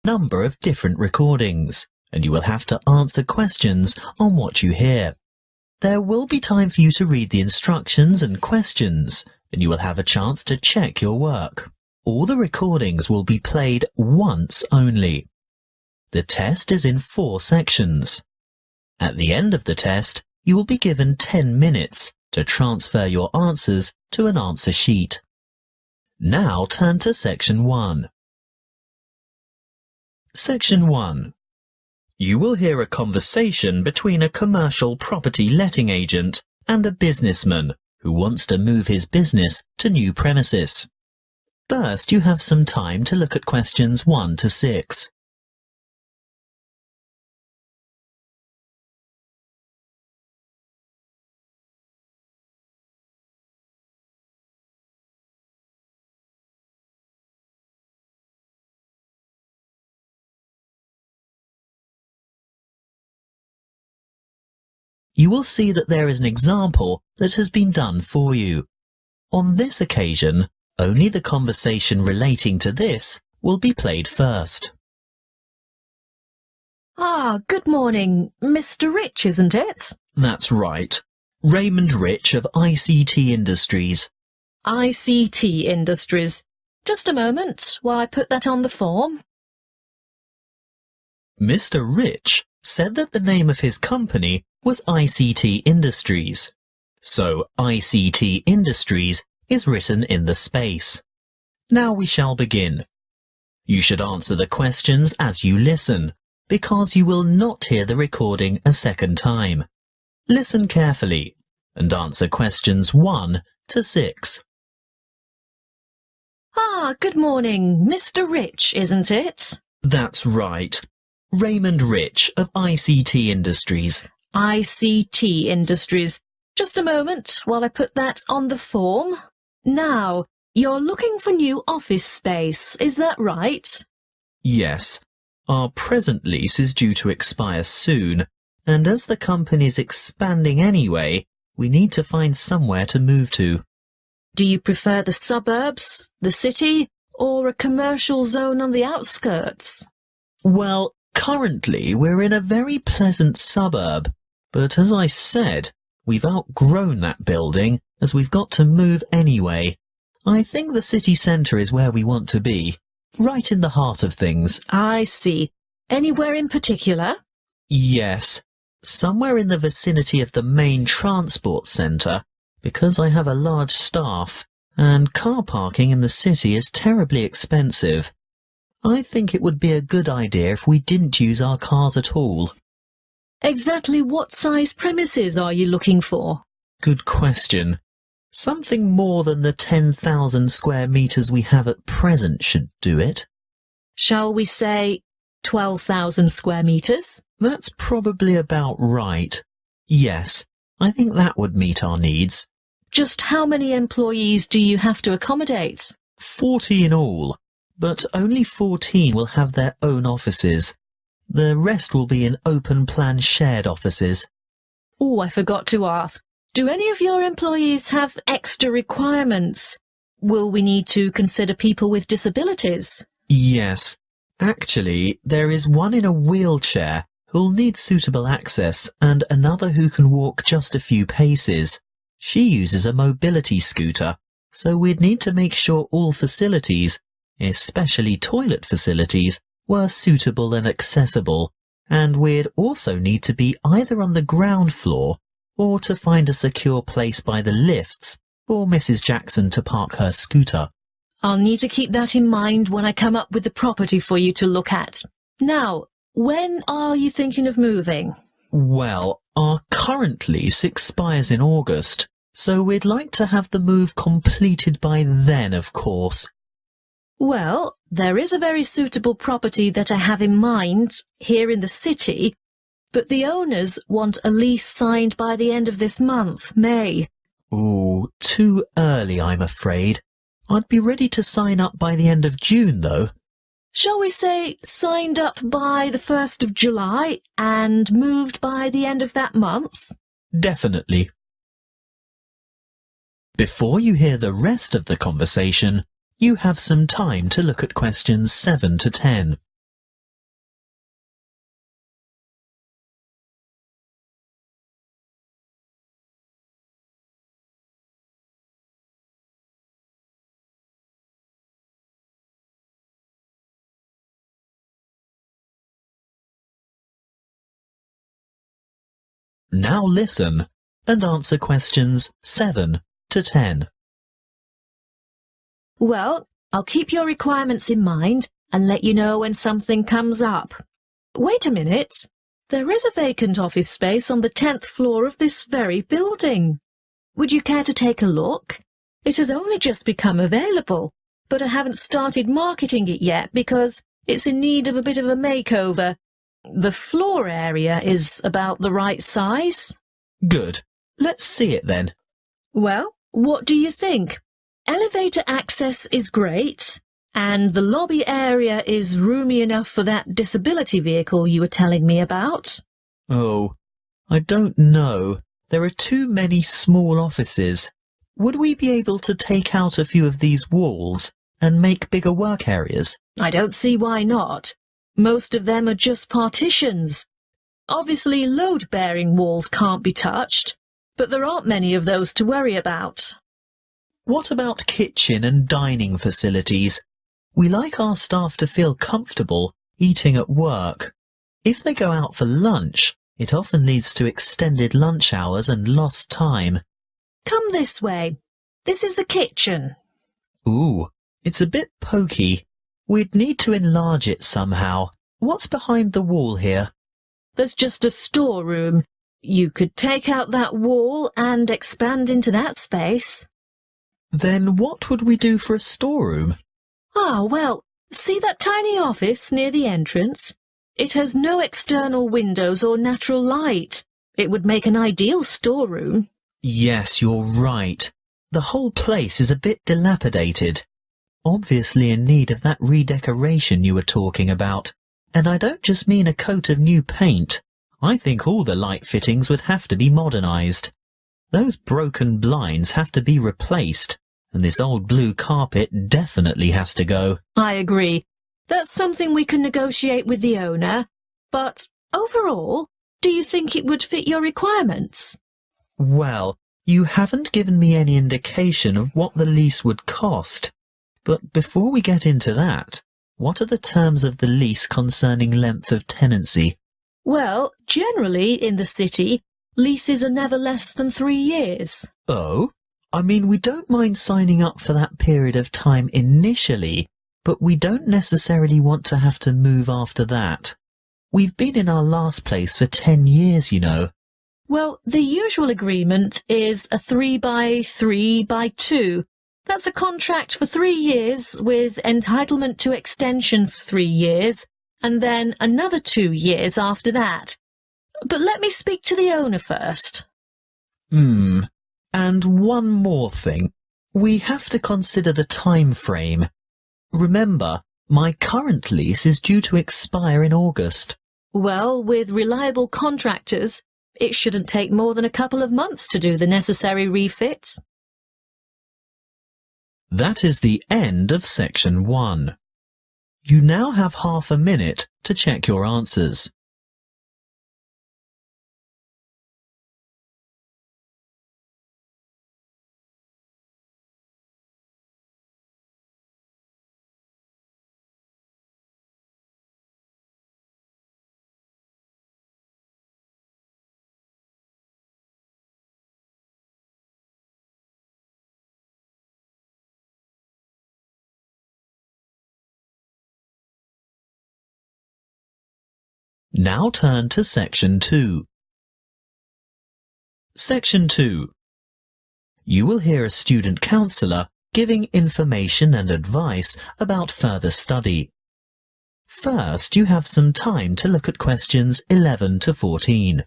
number of different recordings, and you will have to answer questions on what you hear. There will be time for you to read the instructions and questions, and you will have a chance to check your work. All the recordings will be played once only. The test is in 4 sections. At the end of the test, you will be given 10 minutes to transfer your answers to an answer sheet. Now turn to Section 1. Section 1. You will hear a conversation between a commercial property letting agent and a businessman who wants to move his business to new premises. First, you have some time to look at questions 1 to 6. You will see that there is an example that has been done for you. On this occasion, only the conversation relating to this will be played first. Good morning. Mr. Rich, isn't it? That's right. Raymond Rich of ICT Industries. ICT Industries. Just a moment while I put that on the form. Mr. Rich said that the name of his company was ICT Industries. So ICT Industries is written in the space. Now we shall begin. You should answer the questions as you listen, because you will not hear the recording a second time. Listen carefully and answer questions 1 to 6. Good morning. Mr. Rich, isn't it? That's right. Raymond Rich of ICT Industries. ICT Industries. Just a moment while I put that on the form. Now, you're looking for new office space, is that right? Yes. Our present lease is due to expire soon, and as the company's expanding anyway, we need to find somewhere to move to. Do you prefer the suburbs, the city, or a commercial zone on the outskirts? Well, currently we're in a very pleasant suburb, but as I said, we've outgrown that building as we've got to move anyway. I think the city centre is where we want to be, right in the heart of things. I see. Anywhere in particular? Yes, somewhere in the vicinity of the main transport centre, because I have a large staff, and car parking in the city is terribly expensive. I think it would be a good idea if we didn't use our cars at all. Exactly what size premises are you looking for? Good question. Something more than the 10,000 square metres we have at present should do it. Shall we say 12,000 square metres? That's probably about right. Yes, I think that would meet our needs. Just how many employees do you have to accommodate? 40 in all, but only 14 will have their own offices. The rest will be in open-plan shared offices. Oh, I forgot to ask. Do any of your employees have extra requirements? Will we need to consider people with disabilities? Yes. Actually, there is one in a wheelchair who'll need suitable access and another who can walk just a few paces. She uses a mobility scooter, so we'd need to make sure all facilities, especially toilet facilities, were suitable and accessible, and we'd also need to be either on the ground floor or to find a secure place by the lifts for Mrs. Jackson to park her scooter. I'll need to keep that in mind when I come up with the property for you to look at. Now, when are you thinking of moving? Well, our current lease expires in August, so we'd like to have the move completed by then, of course. Well, there is a very suitable property that I have in mind here in the city, but the owners want a lease signed by the end of this month, May. Ooh, too early, I'm afraid. I'd be ready to sign up by the end of June, though. Shall we say signed up by the 1st of July and moved by the end of that month? Definitely. Before you hear the rest of the conversation, you have some time to look at questions 7 to 10. Now listen and answer questions 7 to 10. Well, I'll keep your requirements in mind and let you know when something comes up. Wait a minute. There is a vacant office space on the 10th floor of this very building. Would you care to take a look? It has only just become available, but I haven't started marketing it yet because it's in need of a bit of a makeover. The floor area is about the right size. Good. Let's see it then. Well, what do you think? Elevator access is great, and the lobby area is roomy enough for that disability vehicle you were telling me about. Oh, I don't know. There are too many small offices. Would we be able to take out a few of these walls and make bigger work areas? I don't see why not. Most of them are just partitions. Obviously, load-bearing walls can't be touched, but there aren't many of those to worry about. What about kitchen and dining facilities? We like our staff to feel comfortable eating at work. If they go out for lunch, it often leads to extended lunch hours and lost time. Come this way. This is the kitchen. Ooh, it's a bit pokey. We'd need to enlarge it somehow. What's behind the wall here? There's just a storeroom. You could take out that wall and expand into that space. Then what would we do for a storeroom? Well, see that tiny office near the entrance? It has no external windows or natural light. It would make an ideal storeroom. Yes, you're right. The whole place is a bit dilapidated. Obviously in need of that redecoration you were talking about. And I don't just mean a coat of new paint. I think all the light fittings would have to be modernized. Those broken blinds have to be replaced, and this old blue carpet definitely has to go. I agree. That's something we can negotiate with the owner. But overall, do you think it would fit your requirements? Well, you haven't given me any indication of what the lease would cost. But before we get into that, what are the terms of the lease concerning length of tenancy? Well, generally in the city, leases are never less than 3 years. Oh? I mean, we don't mind signing up for that period of time initially, but we don't necessarily want to have to move after that. We've been in our last place for 10 years, you know. Well, the usual agreement is a 3x3x2. That's a contract for 3 years with entitlement to extension for 3 years, and then another 2 years after that. But let me speak to the owner first. And one more thing. We have to consider the time frame. Remember, my current lease is due to expire in August. Well, with reliable contractors, it shouldn't take more than a couple of months to do the necessary refit. That is the end of section 1. You now have half a minute to check your answers. Now turn to Section 2. Section 2. You will hear a student counsellor giving information and advice about further study. First, you have some time to look at questions 11 to 14.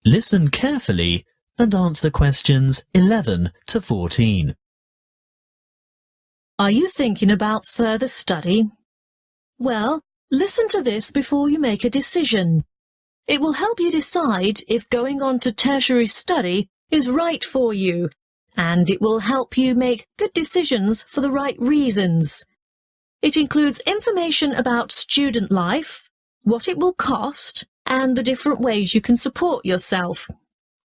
Listen carefully and answer questions 11 to 14. Are you thinking about further study? Well, listen to this before you make a decision. It will help you decide if going on to tertiary study is right for you, and it will help you make good decisions for the right reasons. It includes information about student life, what it will cost, and the different ways you can support yourself.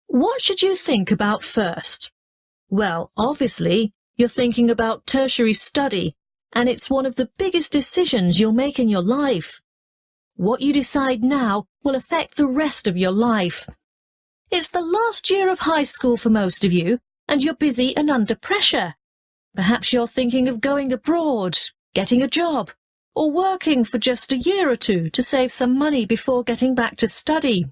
What should you think about first? Well, obviously, you're thinking about tertiary study, and it's one of the biggest decisions you'll make in your life. What you decide now will affect the rest of your life. It's the last year of high school for most of you, and you're busy and under pressure. Perhaps you're thinking of going abroad, getting a job, or working for just a year or two to save some money before getting back to study.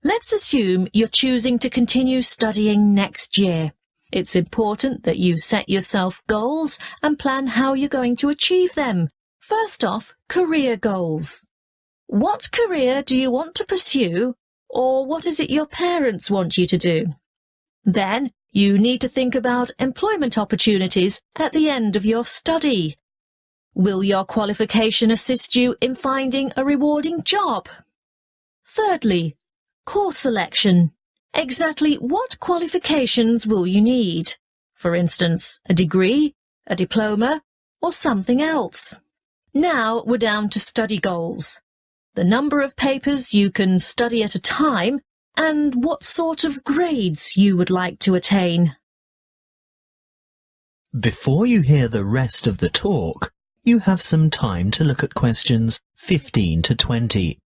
Let's assume you're choosing to continue studying next year. It's important that you set yourself goals and plan how you're going to achieve them. First off, career goals. What career do you want to pursue, or what is it your parents want you to do? Then, you need to think about employment opportunities at the end of your study. Will your qualification assist you in finding a rewarding job? Thirdly, course selection. Exactly what qualifications will you need? For instance, a degree, a diploma, or something else. Now we're down to study goals. The number of papers you can study at a time, and what sort of grades you would like to attain. Before you hear the rest of the talk, you have some time to look at questions 15 to 20.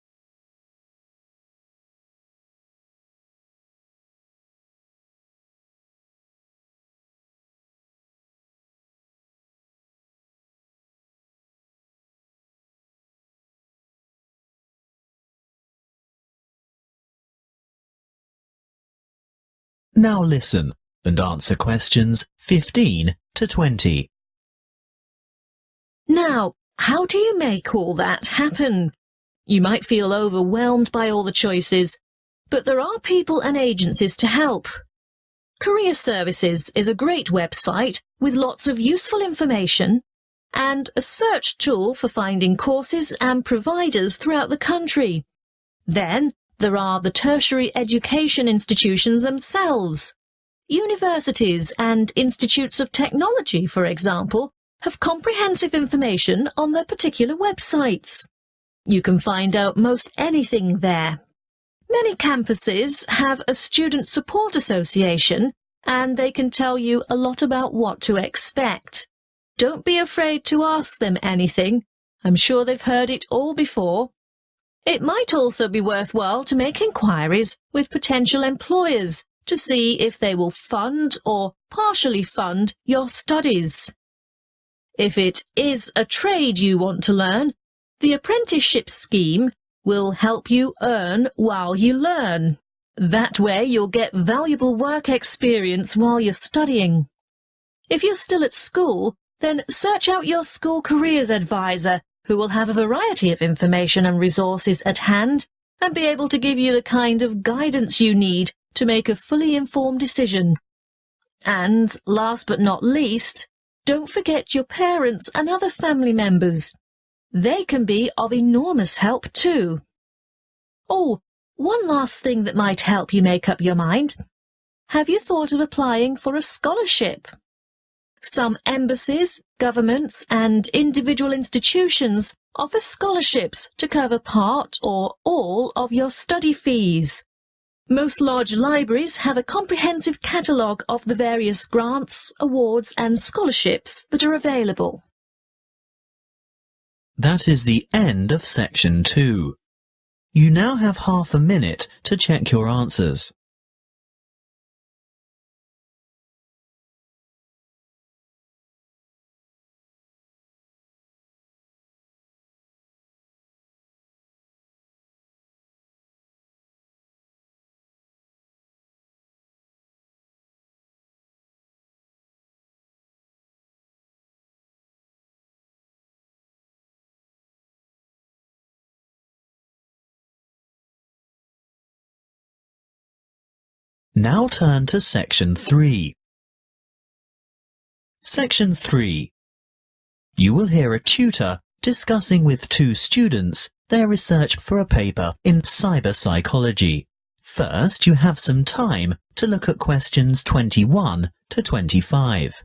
Now listen and answer questions 15 to 20. Now, how do you make all that happen? You might feel overwhelmed by all the choices, but there are people and agencies to help. Career Services is a great website with lots of useful information and a search tool for finding courses and providers throughout the country. Then, there are the tertiary education institutions themselves. Universities and institutes of technology, for example, have comprehensive information on their particular websites. You can find out most anything there. Many campuses have a student support association, and they can tell you a lot about what to expect. Don't be afraid to ask them anything. I'm sure they've heard it all before. It might also be worthwhile to make inquiries with potential employers to see if they will fund or partially fund your studies. If it is a trade you want to learn, the apprenticeship scheme will help you earn while you learn. That way you'll get valuable work experience while you're studying. If you're still at school, then search out your school careers advisor, who will have a variety of information and resources at hand and be able to give you the kind of guidance you need to make a fully informed decision. And, last but not least, don't forget your parents and other family members. They can be of enormous help too. Oh, one last thing that might help you make up your mind. Have you thought of applying for a scholarship? Some embassies, governments and individual institutions offer scholarships to cover part or all of your study fees. Most large libraries have a comprehensive catalogue of the various grants, awards and scholarships that are available. That is the end of section 2. You now have half a minute to check your answers. Now turn to section 3. Section 3. You will hear a tutor discussing with 2 students their research for a paper in cyber psychology. First, you have some time to look at questions 21 to 25.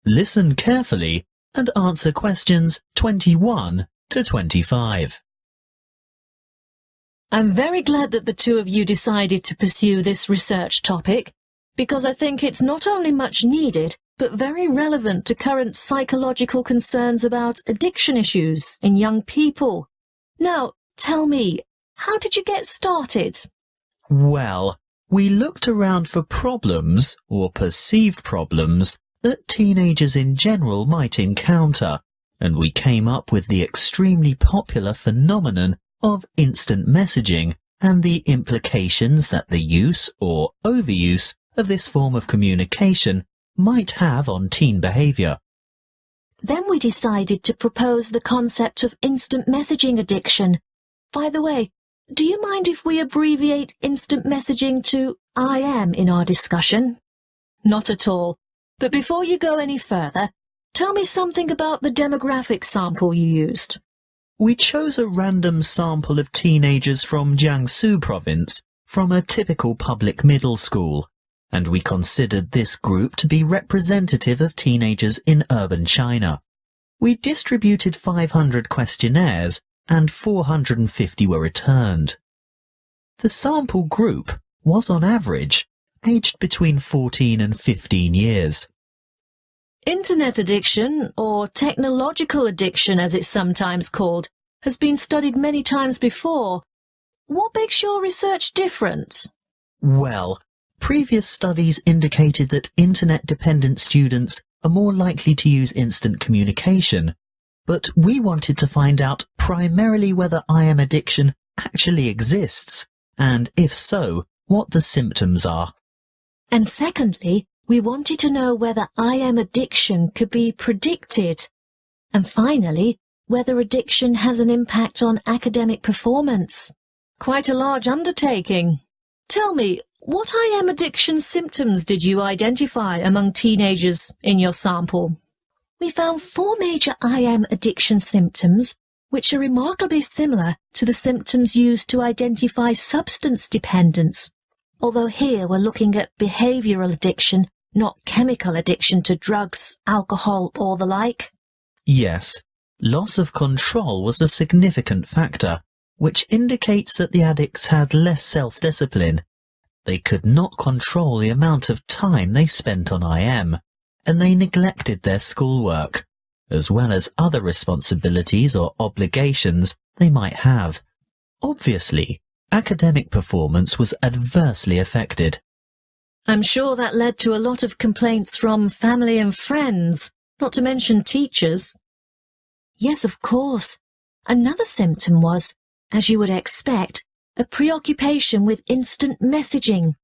Listen carefully and answer questions 21 to 25. I'm very glad that the two of you decided to pursue this research topic, because I think it's not only much needed, but very relevant to current psychological concerns about addiction issues in young people. Now, tell me, how did you get started? Well, we looked around for problems, or perceived problems, that teenagers in general might encounter, and we came up with the extremely popular phenomenon of instant messaging and the implications that the use or overuse of this form of communication might have on teen behaviour. Then we decided to propose the concept of instant messaging addiction. By the way, do you mind if we abbreviate instant messaging to IM in our discussion? Not at all. But before you go any further, tell me something about the demographic sample you used. We chose a random sample of teenagers from Jiangsu province from a typical public middle school, and we considered this group to be representative of teenagers in urban China. We distributed 500 questionnaires and 450 were returned. The sample group was on average aged between 14 and 15 years. Internet addiction, or technological addiction as it's sometimes called, has been studied many times before. What makes your research different? Well, previous studies indicated that internet-dependent students are more likely to use instant communication, but we wanted to find out primarily whether IM addiction actually exists, and if so, what the symptoms are. And secondly, we wanted to know whether IM addiction could be predicted. And finally, whether addiction has an impact on academic performance. Quite a large undertaking. Tell me, what IM addiction symptoms did you identify among teenagers in your sample? We found 4 major IM addiction symptoms, which are remarkably similar to the symptoms used to identify substance dependence. Although here we're looking at behavioural addiction, not chemical addiction to drugs, alcohol, or the like. Yes, loss of control was a significant factor, which indicates that the addicts had less self-discipline. They could not control the amount of time they spent on IM, and they neglected their schoolwork, as well as other responsibilities or obligations they might have. Obviously, academic performance was adversely affected. I'm sure that led to a lot of complaints from family and friends, not to mention teachers. Yes, of course. Another symptom was, as you would expect, a preoccupation with instant messaging.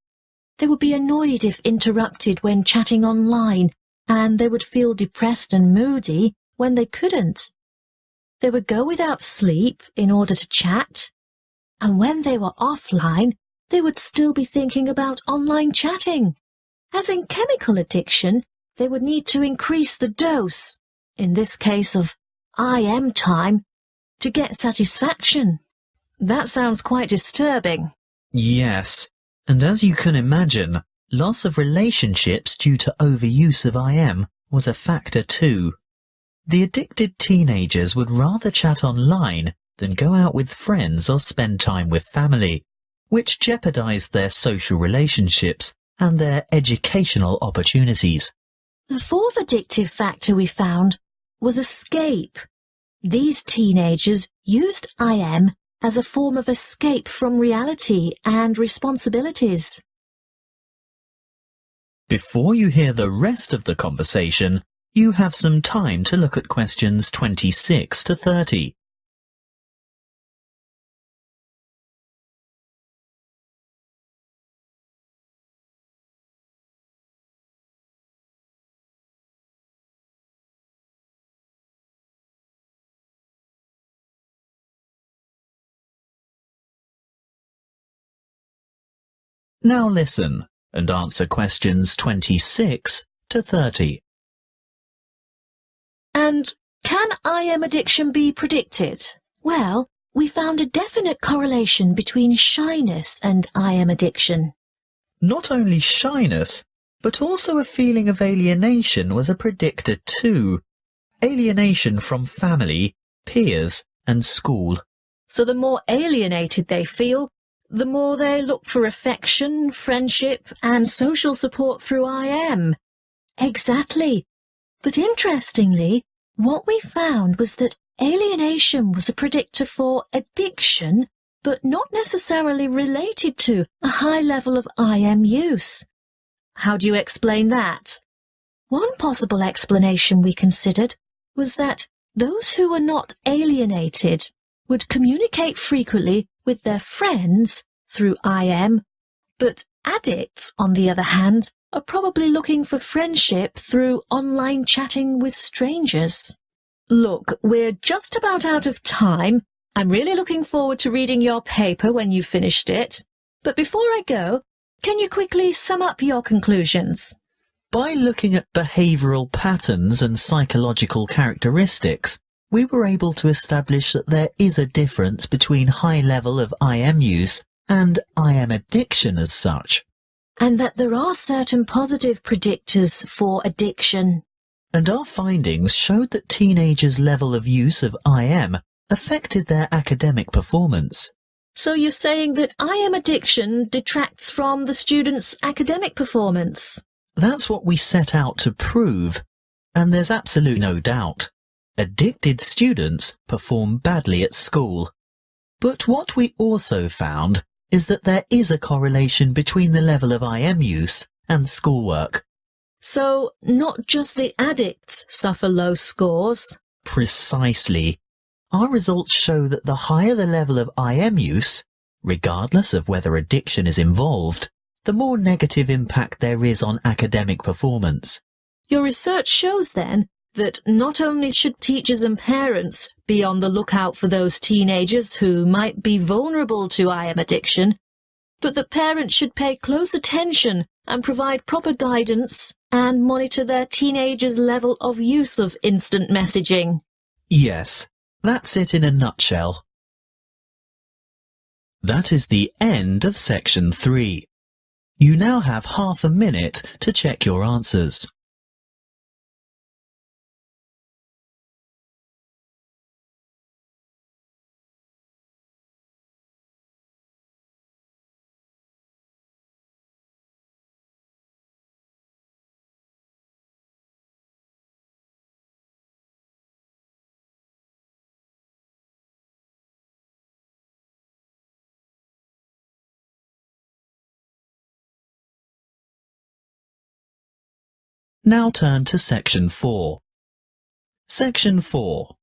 They would be annoyed if interrupted when chatting online, and they would feel depressed and moody when they couldn't. They would go without sleep in order to chat, and when they were offline, they would still be thinking about online chatting. As in chemical addiction, they would need to increase the dose, in this case of IM time, to get satisfaction. That sounds quite disturbing. Yes, and as you can imagine, loss of relationships due to overuse of IM was a factor too. The addicted teenagers would rather chat online than go out with friends or spend time with family, which jeopardized their social relationships and their educational opportunities. The fourth addictive factor we found was escape. These teenagers used IM as a form of escape from reality and responsibilities. Before you hear the rest of the conversation, you have some time to look at questions 26 to 30. Now listen and answer questions 26 to 30. And can IM addiction be predicted? Well, we found a definite correlation between shyness and IM addiction. Not only shyness, But also a feeling of alienation was a predictor too. Alienation from family, peers, and school. So the more alienated they feel, the more they look for affection, friendship, and social support through IM. Exactly. But interestingly, what we found was that alienation was a predictor for addiction, but not necessarily related to a high level of IM use. How do you explain that? One possible explanation we considered was that those who were not alienated would communicate frequently with their friends through IM, but addicts, on the other hand, are probably looking for friendship through online chatting with strangers. Look, we're just about out of time. I'm really looking forward to reading your paper when you've finished it. But before I go, can you quickly sum up your conclusions? By looking at behavioural patterns and psychological characteristics, we were able to establish that there is a difference between high level of IM use and IM addiction as such. And that there are certain positive predictors for addiction. And our findings showed that teenagers' level of use of IM affected their academic performance. So you're saying that IM addiction detracts from the students' academic performance? That's what we set out to prove, and there's absolutely no doubt. Addicted students perform badly at school. But what we also found is that there is a correlation between the level of IM use and schoolwork. So not just the addicts suffer low scores? Precisely. Our results show that the higher the level of IM use, regardless of whether addiction is involved, the more negative impact there is on academic performance. Your research shows then that not only should teachers and parents be on the lookout for those teenagers who might be vulnerable to IM addiction, but that parents should pay close attention and provide proper guidance and monitor their teenagers' level of use of instant messaging. Yes, that's it in a nutshell. That is the end of section 3. You now have half a minute to check your answers. Now turn to section 4. Section 4.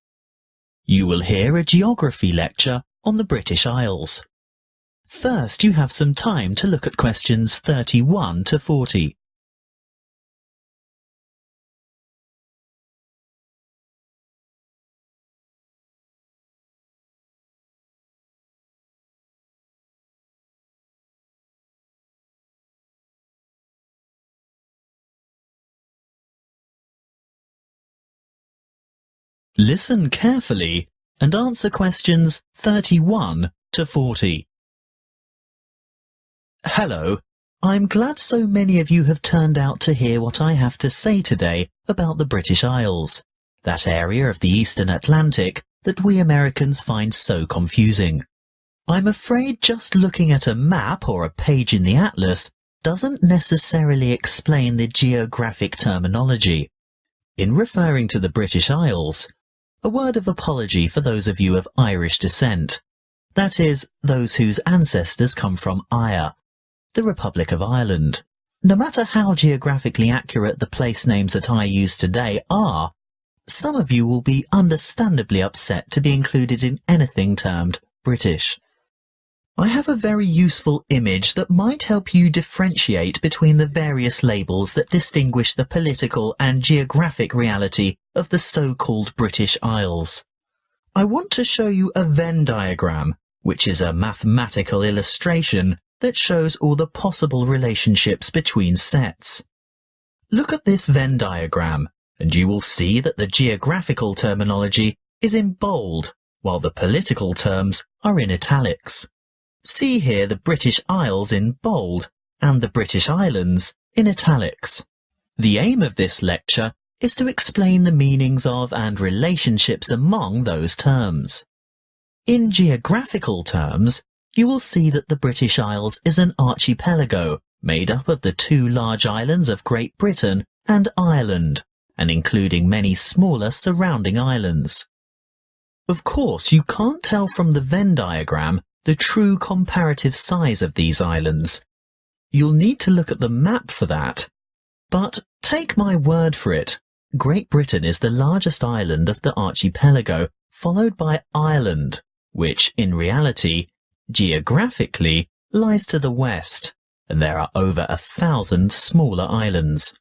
You will hear a geography lecture on the British Isles. First, you have some time to look at questions 31 to 40. Listen carefully and answer questions 31 to 40. Hello, I'm glad so many of you have turned out to hear what I have to say today about the British Isles, that area of the Eastern Atlantic that we Americans find so confusing. I'm afraid just looking at a map or a page in the atlas doesn't necessarily explain the geographic terminology. In referring to the British Isles, a word of apology for those of you of Irish descent, that is, those whose ancestors come from Eire, the Republic of Ireland. No matter how geographically accurate the place names that I use today are, some of you will be understandably upset to be included in anything termed British. I have a very useful image that might help you differentiate between the various labels that distinguish the political and geographic reality of the so-called British Isles. I want to show you a Venn diagram, which is a mathematical illustration that shows all the possible relationships between sets. Look at this Venn diagram, and you will see that the geographical terminology is in bold, while the political terms are in italics. See here the British Isles in bold and the British Islands in italics. The aim of this lecture is to explain the meanings of and relationships among those terms. In geographical terms, you will see that the British Isles is an archipelago made up of the two large islands of Great Britain and Ireland, and including many smaller surrounding islands. Of course, you can't tell from the Venn diagram the true comparative size of these islands. You'll need to look at the map for that. But take my word for it, Great Britain is the largest island of the archipelago, followed by Ireland, which, in reality, geographically, lies to the west, and there are over 1,000 smaller islands.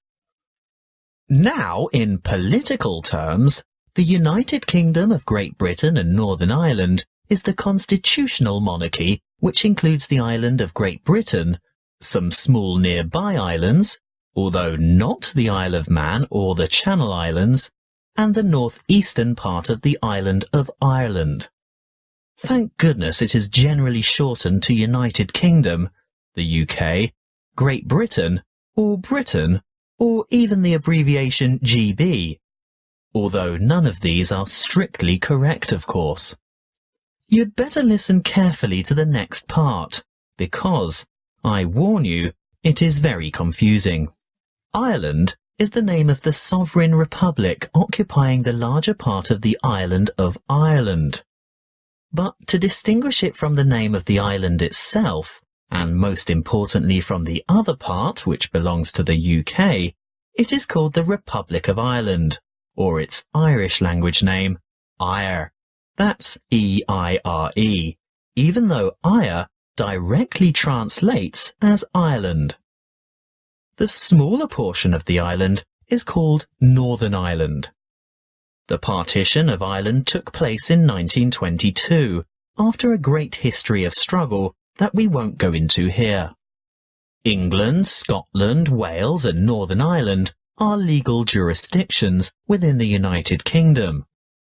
Now, in political terms, the United Kingdom of Great Britain and Northern Ireland is the constitutional monarchy, which includes the island of Great Britain, some small nearby islands, although not the Isle of Man or the Channel Islands, and the northeastern part of the island of Ireland. Thank goodness it is generally shortened to United Kingdom, the UK, Great Britain, or even the abbreviation GB, although none of these are strictly correct, of course. You'd better listen carefully to the next part, because, I warn you, it is very confusing. Ireland is the name of the sovereign republic occupying the larger part of the island of Ireland. But to distinguish it from the name of the island itself, and most importantly from the other part which belongs to the UK, it is called the Republic of Ireland, or its Irish language name, Eire. That's E-I-R-E, even though Eire directly translates as Ireland. The smaller portion of the island is called Northern Ireland. The partition of Ireland took place in 1922, after a great history of struggle that we won't go into here. England, Scotland, Wales and Northern Ireland are legal jurisdictions within the United Kingdom,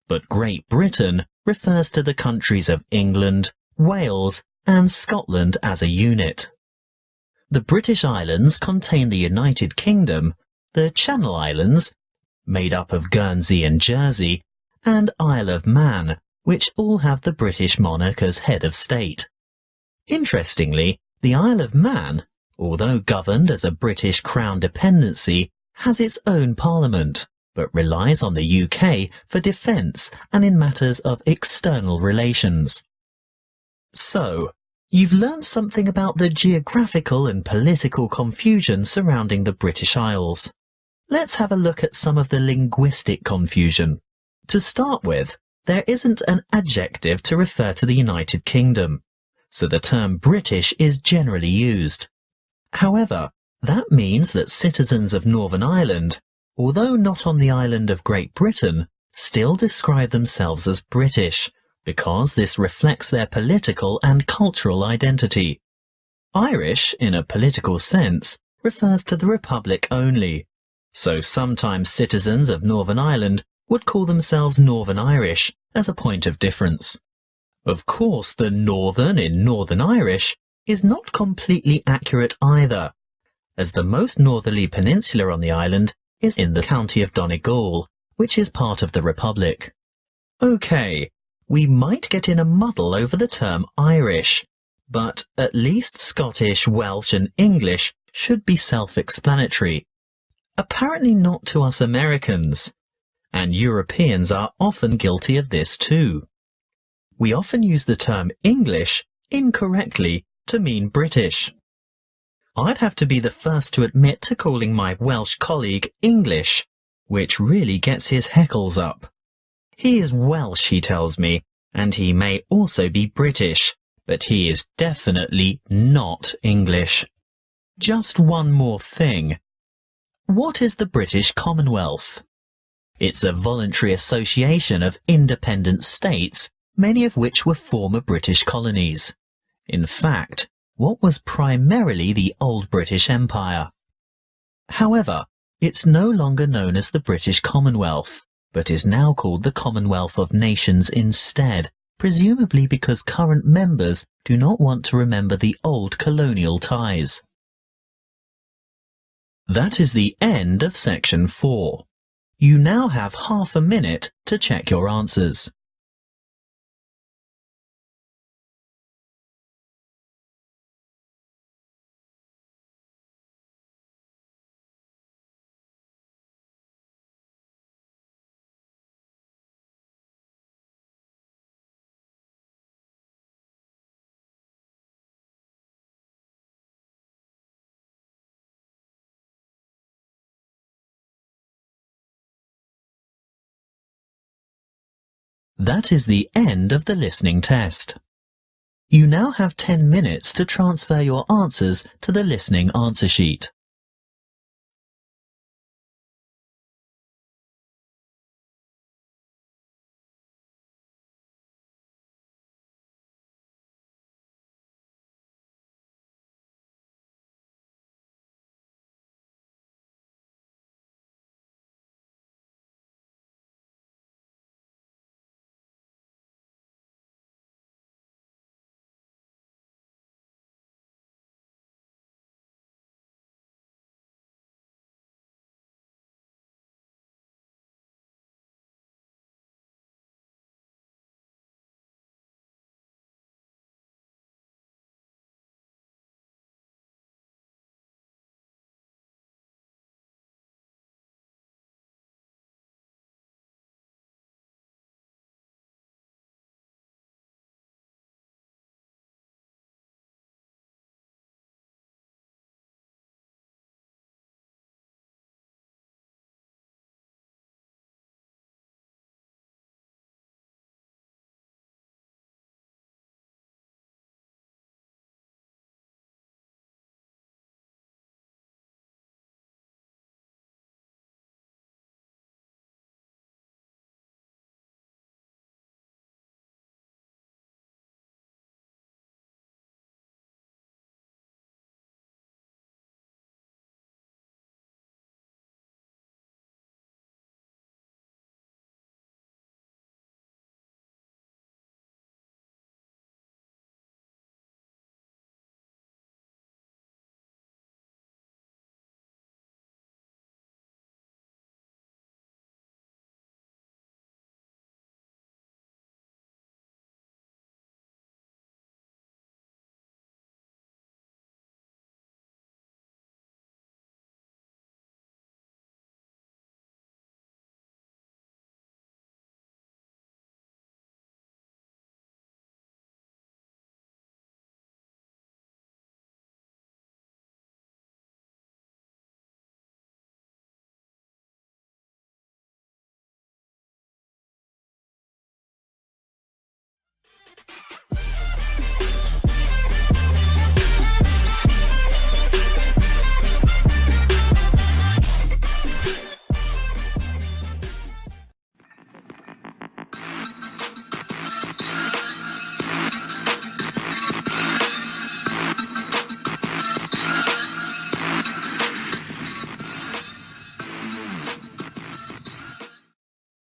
but Great Britain refers to the countries of England, Wales and Scotland as a unit. The British Islands contain the United Kingdom, the Channel Islands, made up of Guernsey and Jersey, and Isle of Man, which all have the British monarch as head of state. Interestingly, the Isle of Man, although governed as a British Crown dependency, has its own parliament, but relies on the UK for defence and in matters of external relations. So, you've learned something about the geographical and political confusion surrounding the British Isles. Let's have a look at some of the linguistic confusion. To start with, there isn't an adjective to refer to the United Kingdom, so the term British is generally used. However, that means that citizens of Northern Ireland, although not on the island of Great Britain, still describe themselves as British, because this reflects their political and cultural identity. Irish, in a political sense, refers to the Republic only, so sometimes citizens of Northern Ireland would call themselves Northern Irish as a point of difference. Of course, the Northern in Northern Irish is not completely accurate either, as the most northerly peninsula on the island is in the county of Donegal, which is part of the Republic. Okay, we might get in a muddle over the term Irish, but at least Scottish, Welsh and English should be self-explanatory. Apparently not to us Americans, and Europeans are often guilty of this too. We often use the term English incorrectly to mean British. I'd have to be the first to admit to calling my Welsh colleague English, which really gets his heckles up. He is Welsh, he tells me, and he may also be British, but he is definitely not English. Just one more thing. What is the British Commonwealth? It's a voluntary association of independent states, many of which were former British colonies. In fact, what was primarily the old British Empire. However, it's no longer known as the British Commonwealth, but is now called the Commonwealth of Nations instead, presumably because current members do not want to remember the old colonial ties. That is the end of section 4. You now have half a minute to check your answers. That is the end of the listening test. You now have 10 minutes to transfer your answers to the listening answer sheet.